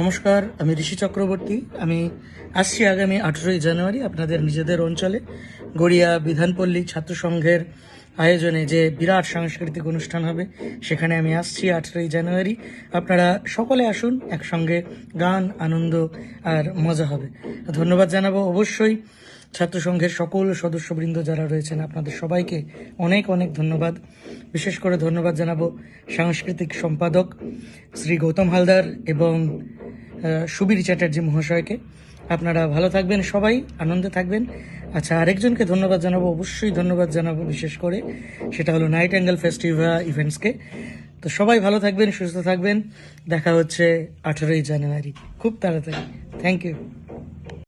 নমস্কার, আমি ঋষি চক্রবর্তী। আমি আসছি আগামী 18ই জানুয়ারি আপনাদের নিজেদের অঞ্চলে গড়িয়া বিধানপল্লী ছাত্র সংঘের আয়োজনে যে বিরাট সাংস্কৃতিক অনুষ্ঠান হবে, সেখানে আমি আসছি 18ই জানুয়ারি। আপনারা সকলে আসুন, একসঙ্গে গান, আনন্দ আর মজা হবে। ধন্যবাদ জানাবো অবশ্যই ছাত্র সংঘের সকল সদস্যবৃন্দ যারা রয়েছেন, আপনাদের সবাইকে অনেক অনেক ধন্যবাদ। বিশেষ করে ধন্যবাদ জানাবো সাংস্কৃতিক সম্পাদক শ্রী গৌতম হালদার এবং সুবীর চ্যাটার্জি মহাশয়কে। আপনারা ভালো থাকবেন, সবাই আনন্দে থাকবেন। আচ্ছা, আরেকজনকে ধন্যবাদ জানাবো, অবশ্যই ধন্যবাদ জানাবো বিশেষ করে, সেটা হলো নাইট অ্যাঙ্গেল ফেস্টিভ্যাল ইভেন্টসকে। তো সবাই ভালো থাকবেন, সুস্থ থাকবেন। দেখা হচ্ছে 18ই জানুয়ারি খুব তাড়াতাড়ি। Thank you.